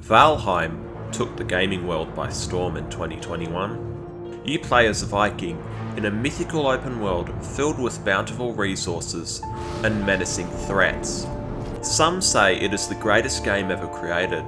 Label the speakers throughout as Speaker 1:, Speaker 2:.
Speaker 1: Valheim took the gaming world by storm in 2021. You play as a Viking in a mythical open world filled with bountiful resources and menacing threats. Some say it is the greatest game ever created.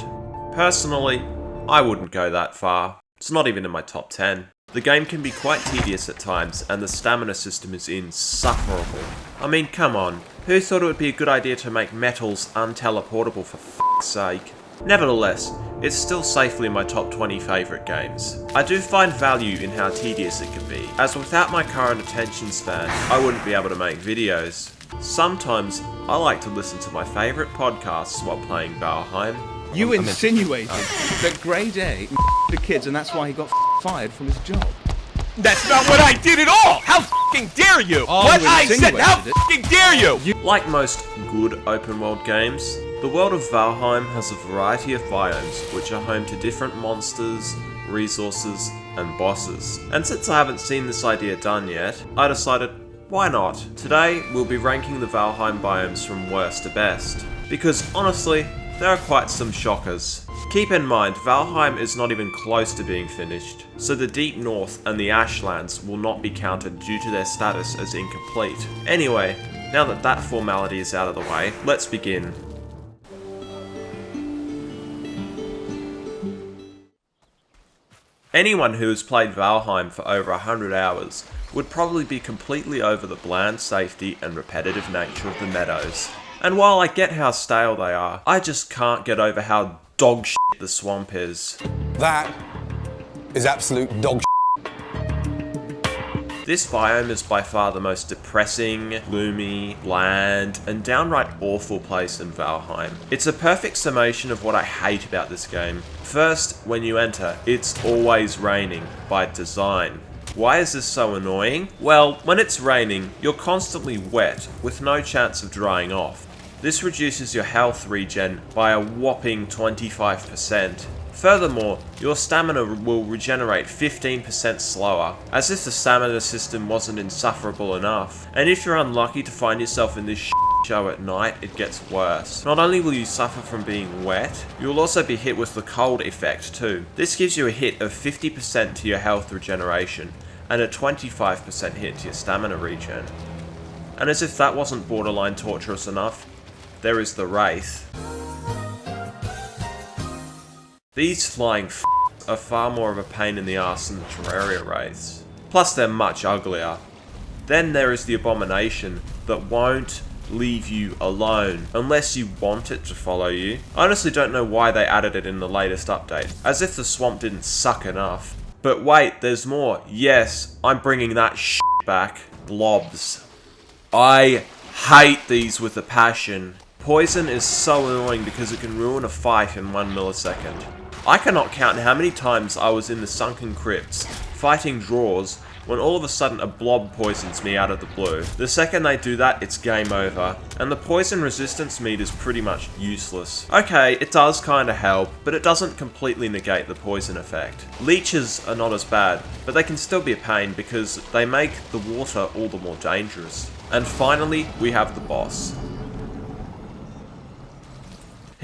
Speaker 1: Personally, I wouldn't go that far. It's not even in my top 10. The game can be quite tedious at times, and the stamina system is insufferable. I mean, come on, who thought it would be a good idea to make metals unteleportable for f***'s sake? Nevertheless, it's still safely in my top 20 favourite games. I do find value in how tedious it can be, as without my current attention span, I wouldn't be able to make videos. Sometimes, I like to listen to my favourite podcasts while playing Valheim.
Speaker 2: You insinuated that Grade A the kids and that's why he got fired from his job.
Speaker 3: That's not what I did at all! How f***ing dare you! What I said, how f***ing dare you!
Speaker 1: Like most good open world games, the world of Valheim has a variety of biomes which are home to different monsters, resources, and bosses. And since I haven't seen this idea done yet, I decided, why not? Today, we'll be ranking the Valheim biomes from worst to best. Because honestly, there are quite some shockers. Keep in mind, Valheim is not even close to being finished, so the Deep North and the Ashlands will not be counted due to their status as incomplete. Anyway, now that that formality is out of the way, let's begin. Anyone who has played Valheim for over 100 hours would probably be completely over the bland safety and repetitive nature of the meadows. And while I get how stale they are, I just can't get over how dog shit the swamp is.
Speaker 4: That is absolute dog shit.
Speaker 1: This biome is by far the most depressing, gloomy, bland, and downright awful place in Valheim. It's a perfect summation of what I hate about this game. First, when you enter, it's always raining, by design. Why is this so annoying? Well, when it's raining, you're constantly wet, with no chance of drying off. This reduces your health regen by a whopping 25%. Furthermore, your stamina will regenerate 15% slower, as if the stamina system wasn't insufferable enough. And if you're unlucky to find yourself in this show at night, it gets worse. Not only will you suffer from being wet, you'll also be hit with the cold effect too. This gives you a hit of 50% to your health regeneration, and a 25% hit to your stamina regen. And as if that wasn't borderline torturous enough, there is the Wraith. These flying f***s are far more of a pain in the ass than the Terraria Wraiths. Plus they're much uglier. Then there is the Abomination that won't leave you alone unless you want it to follow you. I honestly don't know why they added it in the latest update, as if the swamp didn't suck enough. But wait, there's more. Yes, I'm bringing that shit back. Blobs. I hate these with a passion. Poison is so annoying because it can ruin a fight in 1 millisecond. I cannot count how many times I was in the sunken crypts, fighting draws, when all of a sudden a blob poisons me out of the blue. The second they do that, it's game over, and the poison resistance mead is pretty much useless. Okay, it does kinda help, but it doesn't completely negate the poison effect. Leeches are not as bad, but they can still be a pain because they make the water all the more dangerous. And finally, we have the boss.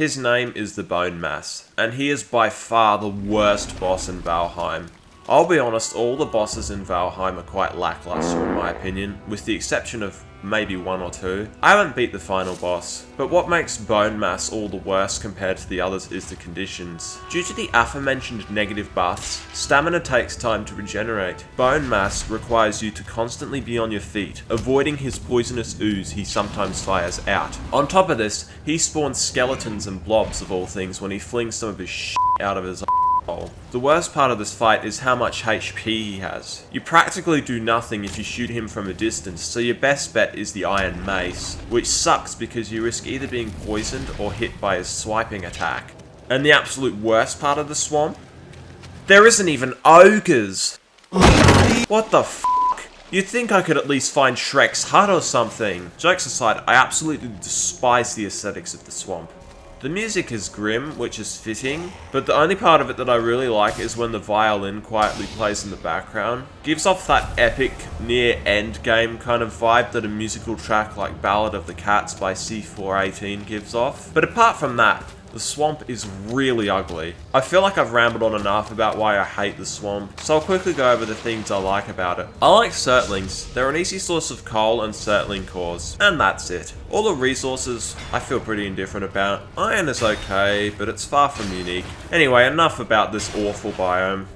Speaker 1: His name is the Bone Mass, and he is by far the worst boss in Valheim. I'll be honest, all the bosses in Valheim are quite lackluster in my opinion, with the exception of maybe one or two. I haven't beat the final boss, but what makes Bone Mass all the worse compared to the others is the conditions. Due to the aforementioned negative buffs, stamina takes time to regenerate. Bone Mass requires you to constantly be on your feet, avoiding his poisonous ooze he sometimes fires out. On top of this, he spawns skeletons and blobs of all things when he flings some of his shit out of his hole. The worst part of this fight is how much HP he has. You practically do nothing if you shoot him from a distance, so your best bet is the Iron Mace, which sucks because you risk either being poisoned or hit by his swiping attack. And the absolute worst part of the swamp? There isn't even ogres! What the f***? You'd think I could at least find Shrek's hut or something. Jokes aside, I absolutely despise the aesthetics of the swamp. The music is grim, which is fitting, but the only part of it that I really like is when the violin quietly plays in the background. Gives off that epic, near end game kind of vibe that a musical track like Ballad of the Cats by C418 gives off. But apart from that, The swamp is really ugly. I feel like I've rambled on enough about why I hate the swamp, so I'll quickly go over the things I like about it. I like surtlings. They're an easy source of coal and surtling cores, and that's it. All the resources I feel pretty indifferent about. Iron is okay, but it's far from unique. Anyway, enough about this awful biome.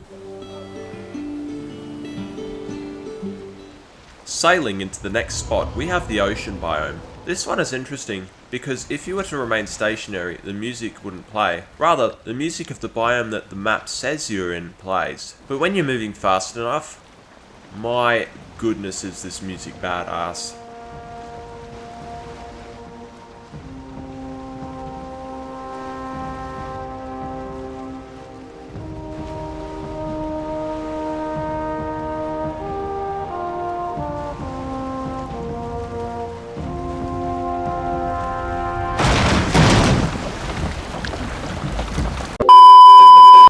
Speaker 1: Sailing into the next spot, we have the ocean biome. This one is interesting because if you were to remain stationary, the music wouldn't play. Rather, the music of the biome that the map says you're in plays. But when you're moving fast enough, my goodness is this music badass.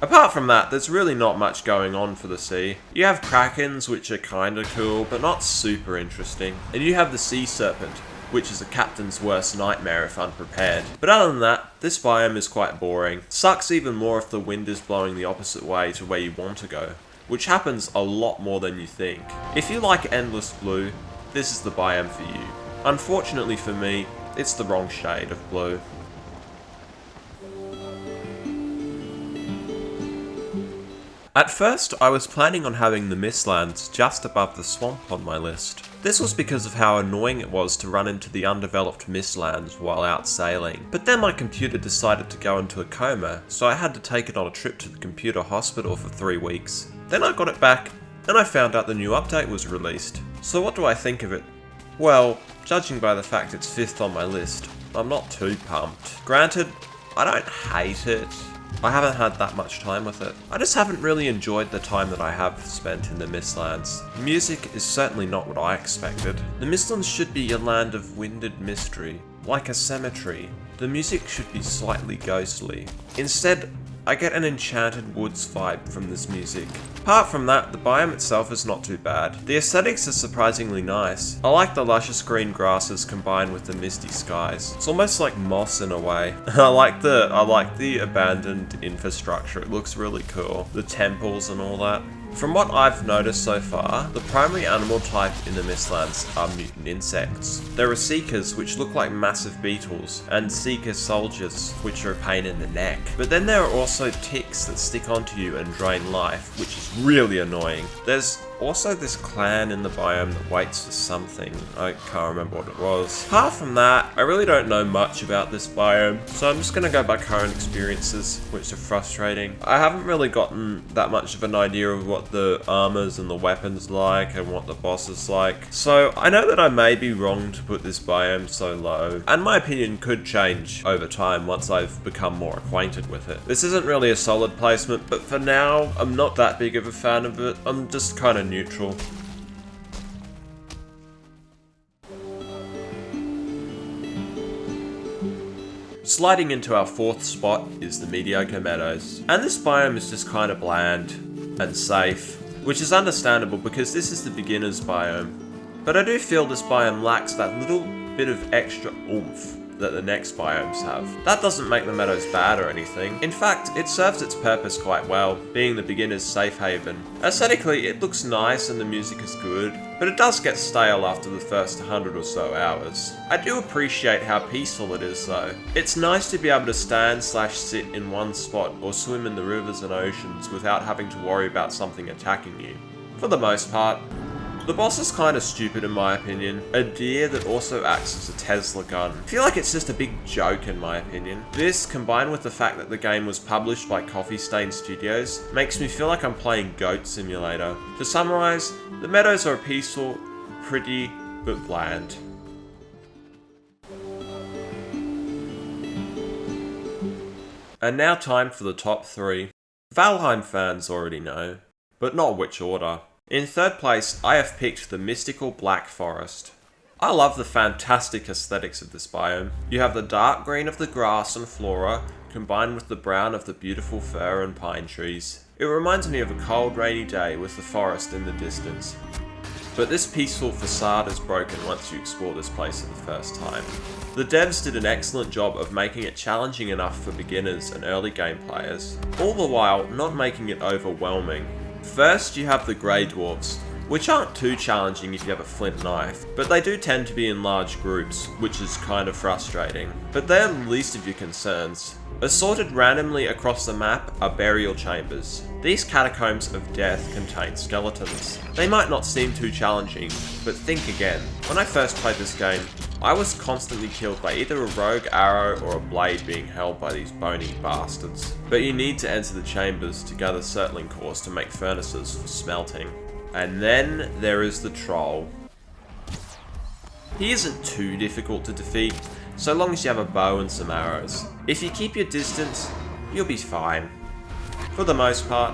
Speaker 1: Apart from that, there's really not much going on for the sea. You have krakens, which are kinda cool, but not super interesting. And you have the sea serpent, which is a captain's worst nightmare if unprepared. But other than that, this biome is quite boring. Sucks even more if the wind is blowing the opposite way to where you want to go, which happens a lot more than you think. If you like endless blue, this is the biome for you. Unfortunately for me, it's the wrong shade of blue. At first, I was planning on having the Mistlands just above the swamp on my list. This was because of how annoying it was to run into the undeveloped Mistlands while out sailing. But then my computer decided to go into a coma, so I had to take it on a trip to the computer hospital for 3 weeks. Then I got it back, and I found out the new update was released. So what do I think of it? Well, judging by the fact it's 5th on my list, I'm not too pumped. Granted, I don't hate it. I haven't had that much time with it. I just haven't really enjoyed the time that I have spent in the Mistlands. The music is certainly not what I expected. The Mistlands should be a land of winded mystery, like a cemetery. The music should be slightly ghostly. Instead, I get an enchanted woods vibe from this music. Apart from that, the biome itself is not too bad. The aesthetics are surprisingly nice. I like the luscious green grasses combined with the misty skies. It's almost like moss in a way. I like the abandoned infrastructure. It looks really cool. The temples and all that. From what I've noticed so far, the primary animal type in the Mistlands are mutant insects. There are seekers, which look like massive beetles, and seeker soldiers, which are a pain in the neck. But then there are also ticks that stick onto you and drain life, which is really annoying. There's also this clan in the biome that waits for something. I can't remember what it was. Apart from that, I really don't know much about this biome, so I'm just gonna go by current experiences, which are frustrating. I haven't really gotten that much of an idea of what the armors and the weapons like and what the boss is like. So I know that I may be wrong to put this biome so low, and my opinion could change over time once I've become more acquainted with it. This isn't really a solid placement, but for now, I'm not that big of a fan of it. I'm just kind of neutral. Sliding into our 4th spot is the Mediocre Meadows. And this biome is just kind of bland and safe, which is understandable because this is the beginner's biome. But I do feel this biome lacks that little bit of extra oomph that the next biomes have. That doesn't make the meadows bad or anything. In fact, it serves its purpose quite well, being the beginner's safe haven. Aesthetically, it looks nice and the music is good, but it does get stale after the first 100 or so hours. I do appreciate how peaceful it is though. It's nice to be able to stand/sit in one spot or swim in the rivers and oceans without having to worry about something attacking you. For the most part. The boss is kinda stupid in my opinion. A deer that also acts as a Tesla gun. I feel like it's just a big joke in my opinion. This, combined with the fact that the game was published by Coffee Stain Studios, makes me feel like I'm playing Goat Simulator. To summarize, the meadows are peaceful, pretty, but bland. And now time for the top 3. Valheim fans already know, but not which order. In 3rd place, I have picked the mystical Black Forest. I love the fantastic aesthetics of this biome. You have the dark green of the grass and flora, combined with the brown of the beautiful fir and pine trees. It reminds me of a cold rainy day with the forest in the distance. but this peaceful facade is broken once you explore this place for the first time. The devs did an excellent job of making it challenging enough for beginners and early game players, all the while not making it overwhelming. First, you have the Grey Dwarves, which aren't too challenging if you have a flint knife, but they do tend to be in large groups, which is kind of frustrating. But they're the least of your concerns. Assorted randomly across the map are burial chambers. These catacombs of death contain skeletons. They might not seem too challenging, but think again. When I first played this game, I was constantly killed by either a rogue arrow or a blade being held by these bony bastards. But you need to enter the chambers to gather surtling cores to make furnaces for smelting. And then there is the troll. He isn't too difficult to defeat, so long as you have a bow and some arrows. If you keep your distance, you'll be fine. For the most part.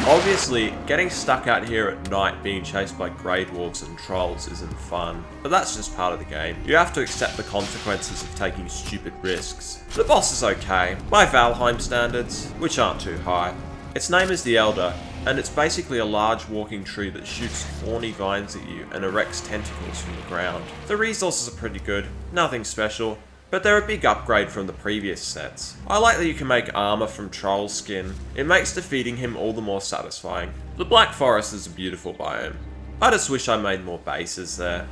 Speaker 1: Obviously, getting stuck out here at night being chased by Grey Dwarves and trolls isn't fun, but that's just part of the game. You have to accept the consequences of taking stupid risks. The boss is okay, by Valheim standards, which aren't too high. Its name is the Elder, and it's basically a large walking tree that shoots thorny vines at you and erects tentacles from the ground. The resources are pretty good, nothing special, but they're a big upgrade from the previous sets. I like that you can make armor from troll skin. It makes defeating him all the more satisfying. The Black Forest is a beautiful biome. I just wish I made more bases there.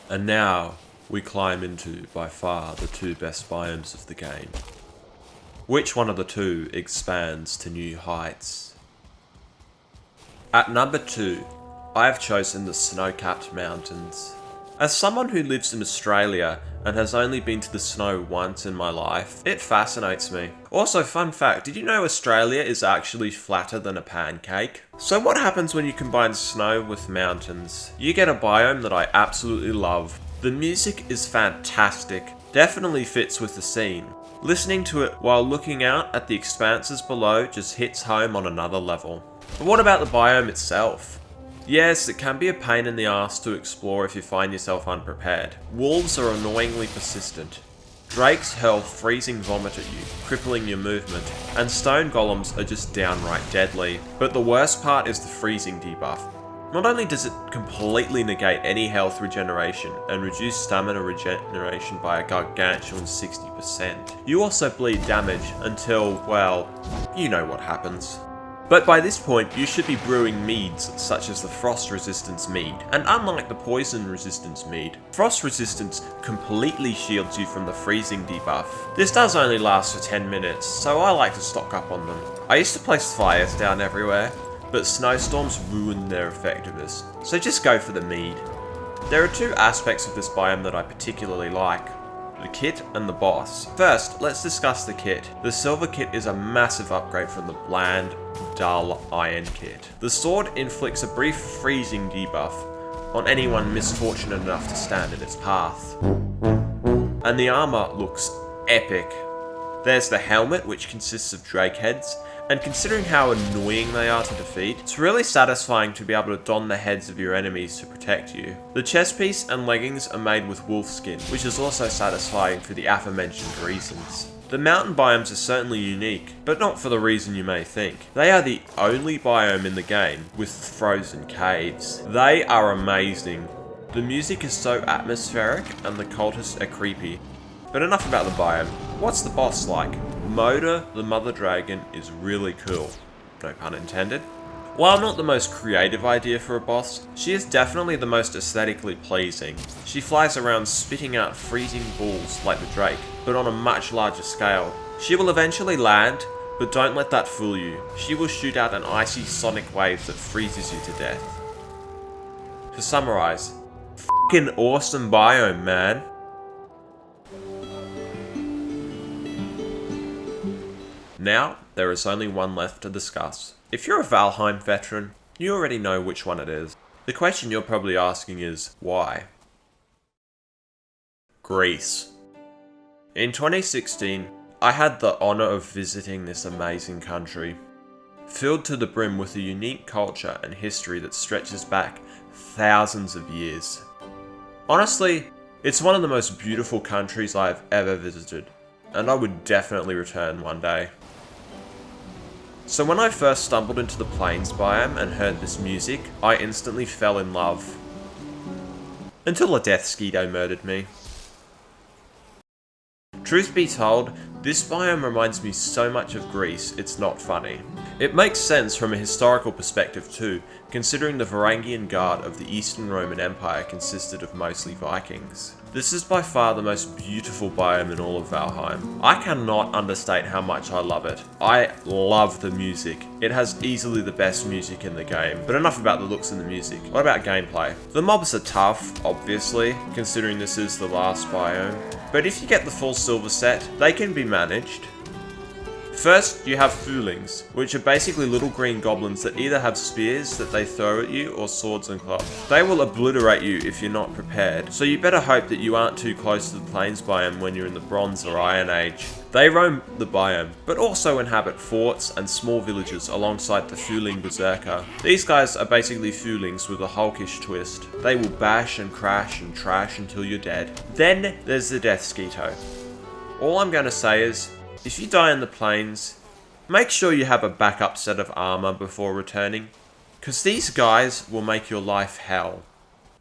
Speaker 1: And now, we climb into, by far, the two best biomes of the game. Which one of the two expands to new heights? At number 2, I have chosen the snow-capped mountains. As someone who lives in Australia and has only been to the snow once in my life, it fascinates me. Also, fun fact, did you know Australia is actually flatter than a pancake? So what happens when you combine snow with mountains? You get a biome that I absolutely love. The music is fantastic, definitely fits with the scene. Listening to it while looking out at the expanses below just hits home on another level. But what about the biome itself? Yes, it can be a pain in the ass to explore if you find yourself unprepared. Wolves are annoyingly persistent. Drakes hurl freezing vomit at you, crippling your movement, and stone golems are just downright deadly. But the worst part is the freezing debuff. Not only does it completely negate any health regeneration and reduce stamina regeneration by a gargantuan 60%, you also bleed damage until, well, you know what happens. But by this point, you should be brewing meads such as the Frost Resistance mead, and unlike the Poison Resistance mead, Frost Resistance completely shields you from the freezing debuff. This does only last for 10 minutes, so I like to stock up on them. I used to place fires down everywhere, but snowstorms ruined their effectiveness, so just go for the mead. There are two aspects of this biome that I particularly like. The kit and the boss. First, let's discuss the kit. The silver kit is a massive upgrade from the bland, dull iron kit. The sword inflicts a brief freezing debuff on anyone misfortunate enough to stand in its path. And the armor looks epic. There's the helmet, which consists of drake heads, and considering how annoying they are to defeat, it's really satisfying to be able to don the heads of your enemies to protect you. The chest piece and leggings are made with wolf skin, which is also satisfying for the aforementioned reasons. The mountain biomes are certainly unique, but not for the reason you may think. They are the only biome in the game with frozen caves. They are amazing. The music is so atmospheric and the cultists are creepy. But enough about the biome. What's the boss like? Moda, the mother dragon, is really cool. No pun intended. While not the most creative idea for a boss, she is definitely the most aesthetically pleasing. She flies around spitting out freezing balls like the Drake, but on a much larger scale. She will eventually land, but don't let that fool you. She will shoot out an icy sonic wave that freezes you to death. To summarize, f***ing awesome biome, man. Now, there is only one left to discuss. If you're a Valheim veteran, you already know which one it is. The question you're probably asking is, why? Greece. In 2016, I had the honour of visiting this amazing country, filled to the brim with a unique culture and history that stretches back thousands of years. Honestly, it's one of the most beautiful countries I have ever visited, and I would definitely return one day. So when I first stumbled into the plains biome and heard this music, I instantly fell in love. Until a death skeeto murdered me. Truth be told, this biome reminds me so much of Greece, it's not funny. It makes sense from a historical perspective too, considering the Varangian Guard of the Eastern Roman Empire consisted of mostly Vikings. This is by far the most beautiful biome in all of Valheim. I cannot understate how much I love it. I love the music. It has easily the best music in the game. But enough about the looks and the music. What about gameplay? The mobs are tough, obviously, considering this is the last biome. But if you get the full silver set, they can be managed. First, you have Foolings, which are basically little green goblins that either have spears that they throw at you or swords and clubs. They will obliterate you if you're not prepared, so you better hope that you aren't too close to the plains biome when you're in the Bronze or Iron Age. They roam the biome, but also inhabit forts and small villages alongside the Fooling Berserker. These guys are basically Foolings with a hulkish twist. They will bash and crash and trash until you're dead. Then there's the Death Skeeto. All I'm going to say is, if you die in the plains, make sure you have a backup set of armor before returning, because these guys will make your life hell.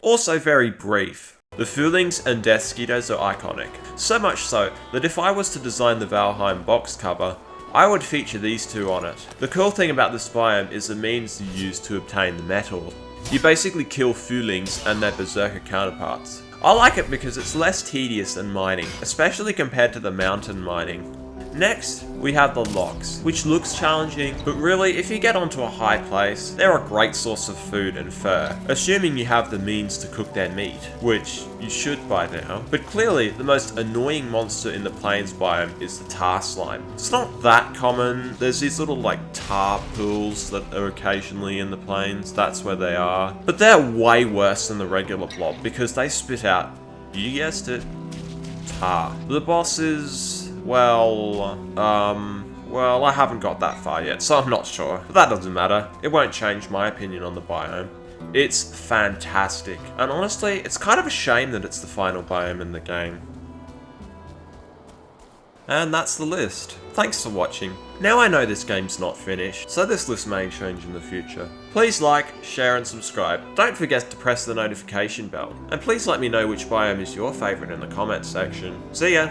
Speaker 1: Also very brief. The Foolings and Death Skeetos are iconic, so much so that if I was to design the Valheim box cover, I would feature these two on it. The cool thing about this biome is the means you use to obtain the metal. You basically kill Foolings and their Berserker counterparts. I like it because it's less tedious than mining, especially compared to the mountain mining. Next, we have the locks, which looks challenging, but really, if you get onto a high place, they're a great source of food and fur, assuming you have the means to cook their meat, which you should by now. But clearly, the most annoying monster in the plains biome is the tar slime. It's not that common. There's these little like tar pools that are occasionally in the plains, that's where they are. But they're way worse than the regular blob because they spit out, you guessed it, tar. The boss is... well, I haven't got that far yet, so I'm not sure. But that doesn't matter. It won't change my opinion on the biome. It's fantastic. And honestly, it's kind of a shame that it's the final biome in the game. And that's the list. Thanks for watching. Now I know this game's not finished, so this list may change in the future. Please like, share and subscribe. Don't forget to press the notification bell. And please let me know which biome is your favourite in the comments section. See ya!